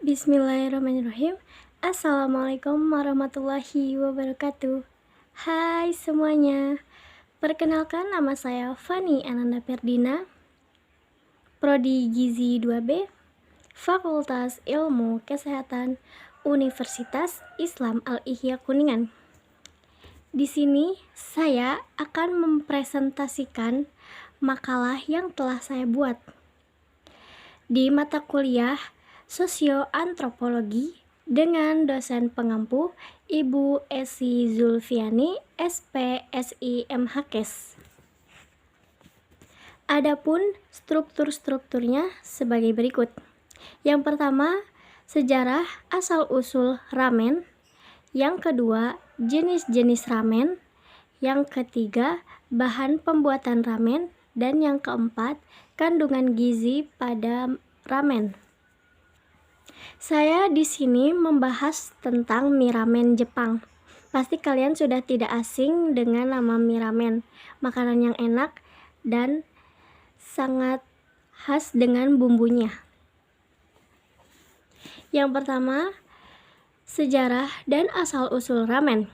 Bismillahirrahmanirrahim. Assalamualaikum warahmatullahi wabarakatuh. Hai semuanya. Perkenalkan, nama saya Fani Ananda Ferdina, Prodi Gizi 2B, Fakultas Ilmu Kesehatan, Universitas Islam Al-Ihya Kuningan. Di sini saya akan mempresentasikan makalah yang telah saya buat di mata kuliah Sosioantropologi dengan dosen pengampu Ibu Esi Zulfiani, SPSI MHKes. Adapun struktur-strukturnya sebagai berikut. Yang pertama, sejarah asal-usul ramen. Yang kedua, jenis-jenis ramen. Yang ketiga, bahan pembuatan ramen. Dan yang keempat, kandungan gizi pada ramen. Saya di sini membahas tentang mie ramen Jepang. Pasti kalian sudah tidak asing dengan nama mie ramen, makanan yang enak dan sangat khas dengan bumbunya. Yang pertama, sejarah dan asal-usul ramen.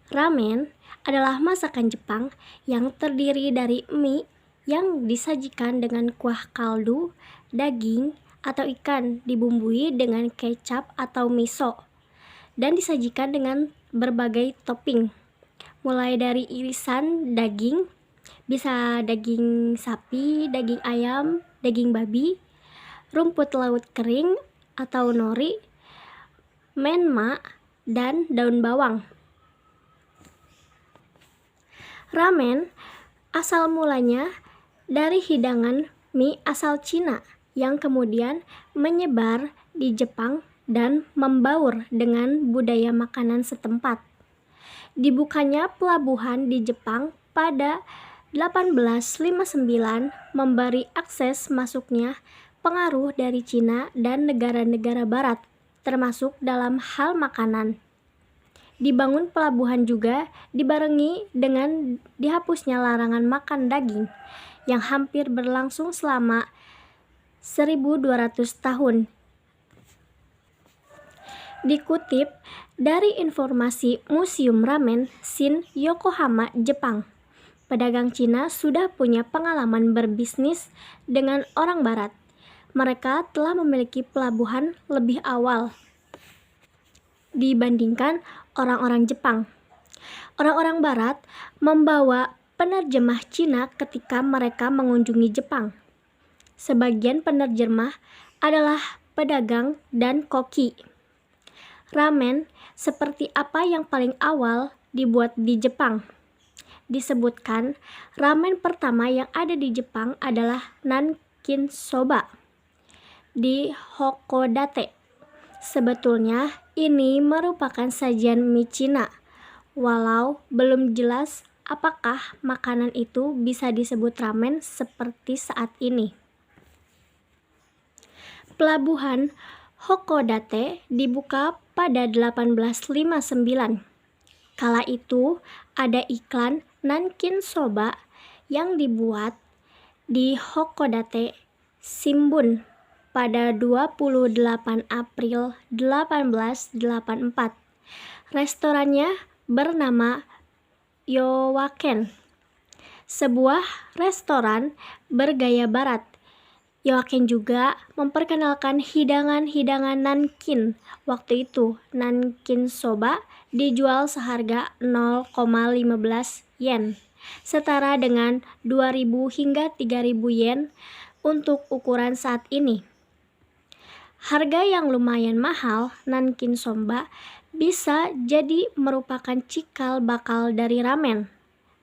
Ramen adalah masakan Jepang yang terdiri dari mie yang disajikan dengan kuah kaldu, daging, atau ikan dibumbui dengan kecap atau miso dan disajikan dengan berbagai topping, mulai dari irisan daging, bisa daging sapi, daging ayam, daging babi, rumput laut kering atau nori, menma, dan daun bawang. Ramen asal mulanya dari hidangan mie asal Cina yang kemudian menyebar di Jepang dan membaur dengan budaya makanan setempat. Dibukanya pelabuhan di Jepang pada 1859 memberi akses masuknya pengaruh dari Cina dan negara-negara barat, termasuk dalam hal makanan. Dibangun pelabuhan juga dibarengi dengan dihapusnya larangan makan daging yang hampir berlangsung selama 1200 tahun. Dikutip dari informasi Museum Ramen Shin Yokohama, Jepang, pedagang Cina sudah punya pengalaman berbisnis dengan orang barat. Mereka telah memiliki pelabuhan lebih awal dibandingkan orang-orang Jepang. Orang-orang barat membawa penerjemah Cina ketika mereka mengunjungi Jepang. Sebagian penerjemah adalah pedagang dan koki. Ramen seperti apa yang paling awal dibuat di Jepang? Disebutkan ramen pertama yang ada di Jepang adalah Nankin Soba di Hakodate. Sebetulnya ini merupakan sajian mie Cina, walau belum jelas apakah makanan itu bisa disebut ramen seperti saat ini. Pelabuhan Hakodate dibuka pada 1859. Kala itu ada iklan Nankin Soba yang dibuat di Hakodate Shimbun pada 28 April 1884. Restorannya bernama Yowaken, sebuah restoran bergaya barat. Yowaken juga memperkenalkan hidangan-hidangan Nankin. Waktu itu, Nankin Soba dijual seharga 0,15 yen, setara dengan 2.000 hingga 3.000 yen untuk ukuran saat ini. Harga yang lumayan mahal, Nankin Soba bisa jadi merupakan cikal bakal dari ramen.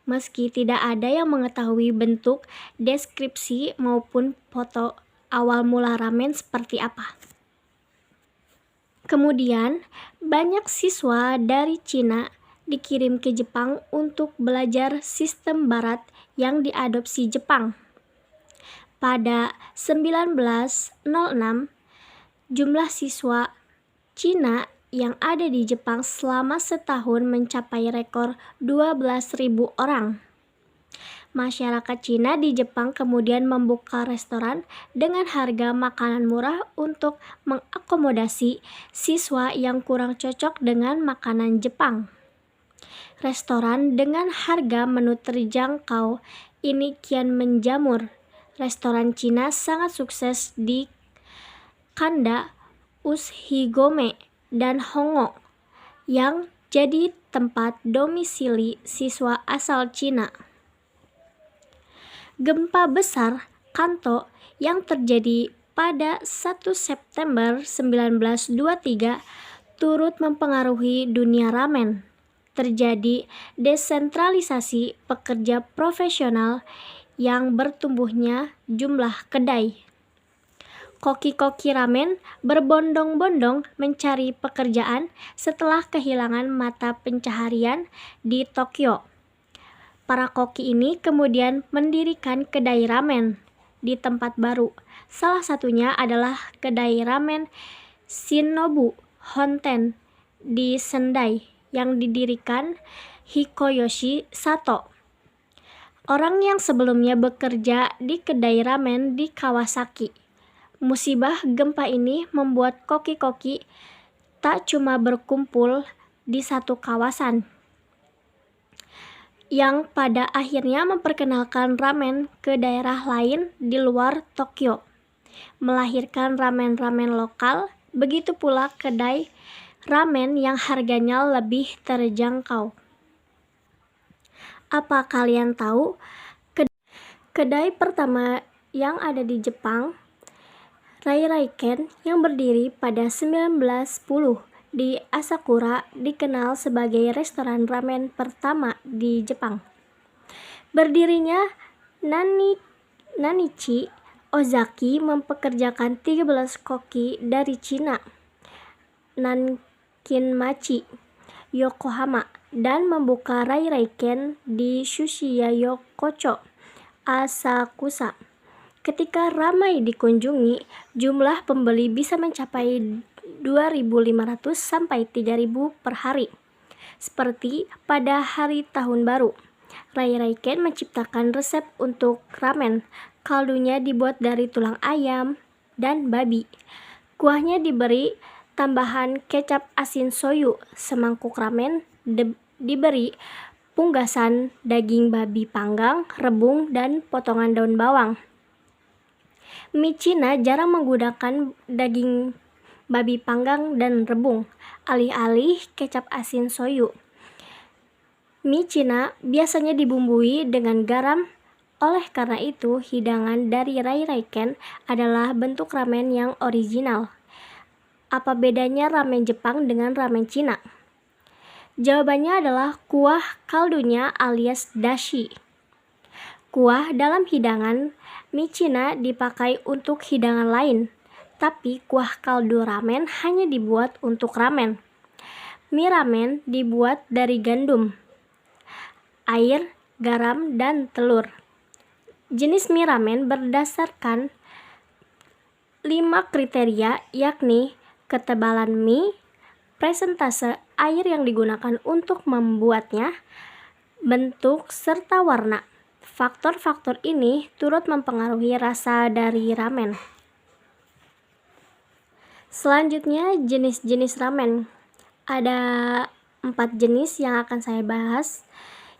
Meski tidak ada yang mengetahui bentuk, deskripsi, maupun foto awal mula ramen seperti apa. Kemudian, banyak siswa dari Cina dikirim ke Jepang untuk belajar sistem barat yang diadopsi Jepang. Pada 1906, jumlah siswa Cina yang ada di Jepang selama setahun mencapai rekor 12.000 orang. Masyarakat Cina di Jepang kemudian membuka restoran dengan harga makanan murah untuk mengakomodasi siswa yang kurang cocok dengan makanan Jepang. Restoran dengan harga menu terjangkau ini kian menjamur. Restoran Cina sangat sukses di Kanda, Ushigome, dan Hongo yang jadi tempat domisili siswa asal Cina. Gempa besar Kanto yang terjadi pada 1 September 1923 turut mempengaruhi dunia ramen. Terjadi desentralisasi pekerja profesional yang bertumbuhnya jumlah kedai. Koki-koki ramen berbondong-bondong mencari pekerjaan setelah kehilangan mata pencaharian di Tokyo. Para koki ini kemudian mendirikan kedai ramen di tempat baru. Salah satunya adalah kedai ramen Shinobu Honten di Sendai yang didirikan Hikoyoshi Sato. Orang yang sebelumnya bekerja di kedai ramen di Kawasaki. Musibah gempa ini membuat koki-koki tak cuma berkumpul di satu kawasan, yang pada akhirnya memperkenalkan ramen ke daerah lain di luar Tokyo, melahirkan ramen-ramen lokal, begitu pula kedai ramen yang harganya lebih terjangkau. Apa kalian tahu kedai pertama yang ada di Jepang, Rai-Raiken, yang berdiri pada 1910 di Asakura, dikenal sebagai restoran ramen pertama di Jepang. Berdirinya Nanichi Ozaki mempekerjakan 13 koki dari Cina, Nankinmachi, Yokohama, dan membuka Rai-Raiken di Sushiya-yokocho, Asakusa. Ketika ramai dikunjungi, jumlah pembeli bisa mencapai 2.500 sampai 3.000 per hari. Seperti pada hari tahun baru, Rai-Raiken menciptakan resep untuk ramen. Kaldunya dibuat dari tulang ayam dan babi. Kuahnya diberi tambahan kecap asin soyu. Semangkuk ramen diberi punggasan daging babi panggang, rebung, dan potongan daun bawang. Mie Cina jarang menggunakan daging babi panggang dan rebung, alih-alih kecap asin soyu. Mie Cina biasanya dibumbui dengan garam. Oleh karena itu, hidangan dari Rai-Raiken adalah bentuk ramen yang original. Apa bedanya ramen Jepang dengan ramen Cina? Jawabannya adalah kuah kaldunya alias dashi. Kuah dalam hidangan mie Cina dipakai untuk hidangan lain, tapi kuah kaldu ramen hanya dibuat untuk ramen. Mie ramen dibuat dari gandum, air, garam, dan telur. Jenis mie ramen berdasarkan 5 kriteria, yakni ketebalan mie, presentase air yang digunakan untuk membuatnya, bentuk, serta warna. Faktor-faktor ini turut mempengaruhi rasa dari ramen. Selanjutnya, jenis-jenis ramen. Ada 4 jenis yang akan saya bahas.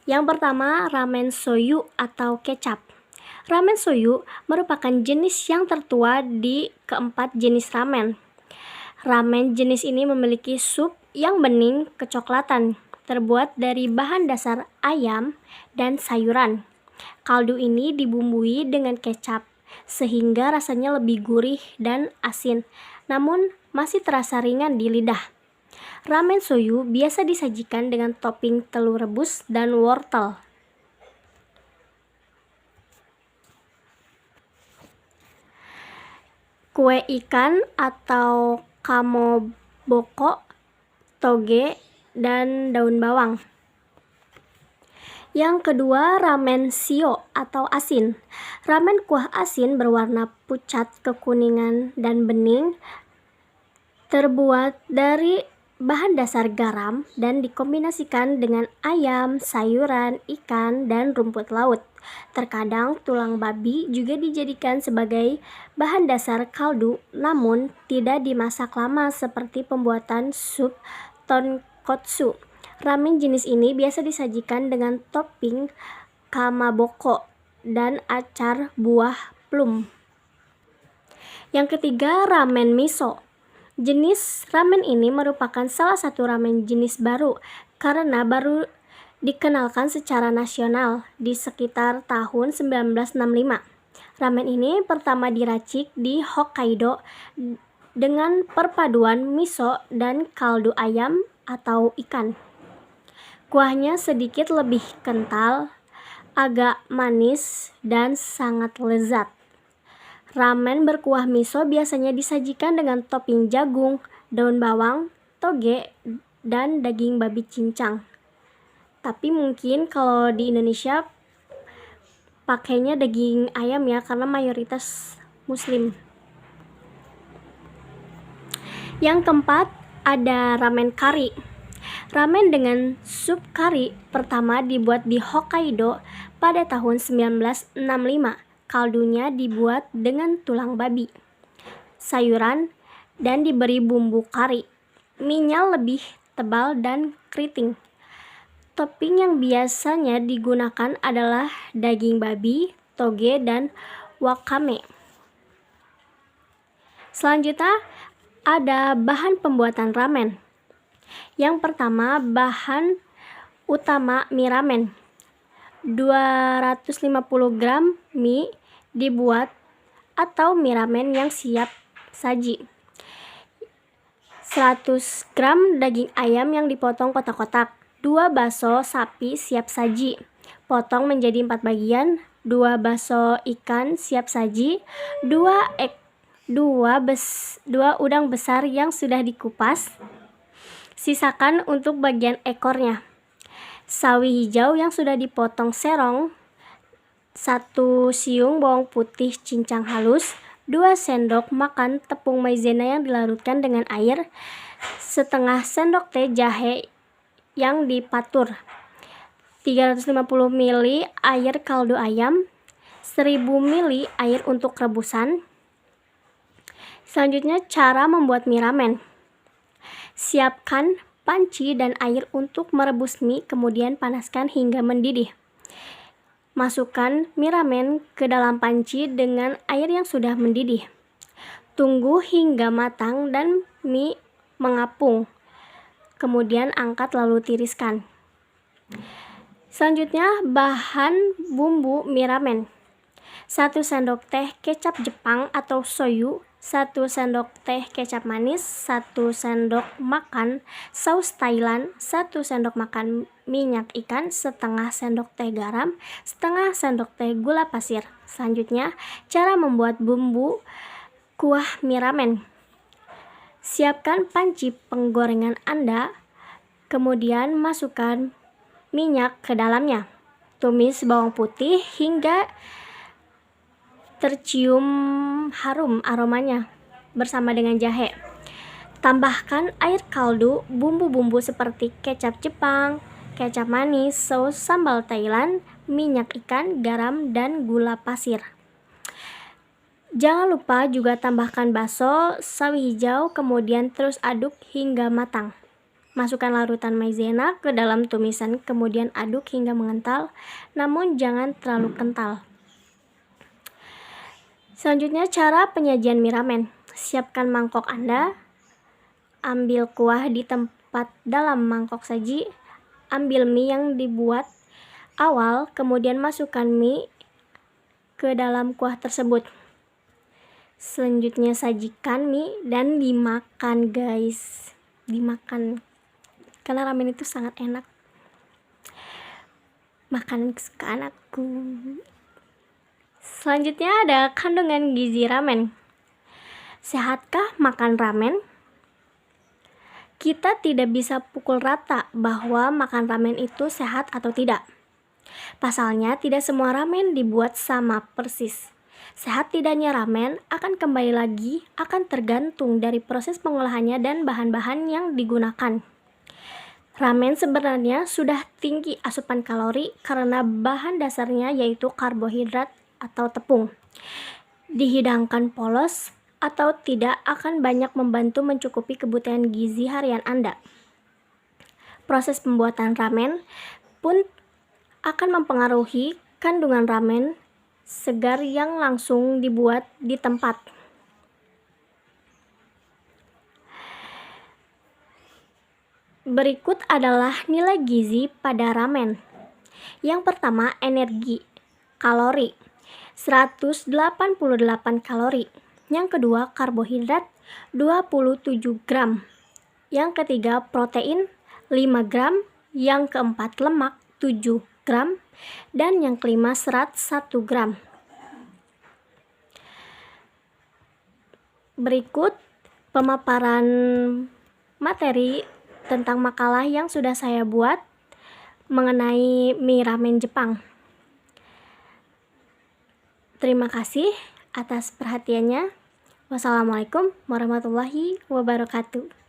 Yang pertama, ramen soyu atau kecap. Ramen soyu merupakan jenis yang tertua di keempat jenis ramen. Ramen jenis ini memiliki sup yang bening kecoklatan, terbuat dari bahan dasar ayam dan sayuran. Kaldu ini dibumbui dengan kecap, sehingga rasanya lebih gurih dan asin, namun masih terasa ringan di lidah. Ramen soyu biasa disajikan dengan topping telur rebus dan wortel. Kue ikan atau kamoboko, toge, dan daun bawang. Yang kedua, ramen shio atau asin. Ramen kuah asin berwarna pucat kekuningan dan bening, terbuat dari bahan dasar garam dan dikombinasikan dengan ayam, sayuran, ikan, dan rumput laut. Terkadang tulang babi juga dijadikan sebagai bahan dasar kaldu, namun tidak dimasak lama seperti pembuatan sup tonkotsu. Ramen jenis ini biasa disajikan dengan topping kamaboko dan acar buah plum. Yang ketiga, ramen miso. Jenis ramen ini merupakan salah satu ramen jenis baru karena baru dikenalkan secara nasional di sekitar tahun 1965. Ramen ini pertama diracik di Hokkaido dengan perpaduan miso dan kaldu ayam atau ikan. Kuahnya sedikit lebih kental, agak manis, dan sangat lezat. Ramen berkuah miso biasanya disajikan dengan topping jagung, daun bawang, toge, dan daging babi cincang. Tapi mungkin kalau di Indonesia pakainya daging ayam ya, karena mayoritas muslim. Yang keempat, ada ramen kari. Ramen dengan sup kari pertama dibuat di Hokkaido pada tahun 1965. Kaldunya dibuat dengan tulang babi, sayuran, dan diberi bumbu kari. Mie-nya lebih tebal dan keriting. Topping yang biasanya digunakan adalah daging babi, toge, dan wakame. Selanjutnya ada bahan pembuatan ramen. Yang pertama, bahan utama mie ramen. 250 gram mie dibuat atau mie ramen yang siap saji. 100 gram daging ayam yang dipotong kotak-kotak. 2 bakso sapi siap saji, potong menjadi 4 bagian. 2 bakso ikan siap saji. 2 udang besar yang sudah dikupas. Sisakan untuk bagian ekornya. Sawi hijau yang sudah dipotong serong. 1 siung bawang putih cincang halus. 2 sendok makan tepung maizena yang dilarutkan dengan air. Setengah sendok teh jahe yang dipatur. 350 ml air kaldu ayam. 1000 ml air untuk rebusan. Selanjutnya, cara membuat mie ramen. Siapkan panci dan air untuk merebus mie, kemudian panaskan hingga mendidih. Masukkan mie ramen ke dalam panci dengan air yang sudah mendidih. Tunggu hingga matang dan mie mengapung. Kemudian angkat lalu tiriskan. Selanjutnya, bahan bumbu mie ramen. 1 sendok teh kecap Jepang atau soyu, 1 sendok teh kecap manis, 1 sendok makan saus Thailand, 1 sendok makan minyak ikan, setengah sendok teh garam, setengah sendok teh gula pasir. Selanjutnya, cara membuat bumbu kuah mie ramen. Siapkan panci penggorengan Anda, kemudian masukkan minyak ke dalamnya. Tumis bawang putih hingga tercium harum aromanya bersama dengan jahe. Tambahkan air kaldu, bumbu-bumbu seperti kecap Jepang, kecap manis, saus sambal Thailand, minyak ikan, garam, dan gula pasir. Jangan lupa juga tambahkan bakso, sawi hijau, kemudian terus aduk hingga matang. Masukkan larutan maizena ke dalam tumisan, kemudian aduk hingga mengental, namun jangan terlalu kental. Selanjutnya, cara penyajian mie ramen. Siapkan mangkok Anda. Ambil kuah di tempat dalam mangkok saji. Ambil mie yang dibuat awal, kemudian masukkan mie ke dalam kuah tersebut. Selanjutnya, sajikan mie dan dimakan, guys. Dimakan. Karena ramen itu sangat enak. Makanan kesukaan aku. Selanjutnya ada kandungan gizi ramen. Sehatkah makan ramen? Kita tidak bisa pukul rata bahwa makan ramen itu sehat atau tidak. Pasalnya, tidak semua ramen dibuat sama persis. Sehat tidaknya ramen akan kembali lagi akan tergantung dari proses pengolahannya dan bahan-bahan yang digunakan. Ramen sebenarnya sudah tinggi asupan kalori karena bahan dasarnya yaitu karbohidrat atau tepung. Dihidangkan polos atau tidak akan banyak membantu mencukupi kebutuhan gizi harian Anda. Proses pembuatan ramen pun akan mempengaruhi kandungan ramen segar yang langsung dibuat di tempat. Berikut adalah nilai gizi pada ramen. Yang pertama, energi. Kalori 188 kalori. Yang kedua, karbohidrat 27 gram. Yang ketiga, protein 5 gram. Yang keempat, lemak 7 gram. Dan yang kelima, serat 1 gram. Berikut pemaparan materi tentang makalah yang sudah saya buat mengenai mie ramen Jepang. Terima kasih atas perhatiannya. Wassalamualaikum warahmatullahi wabarakatuh.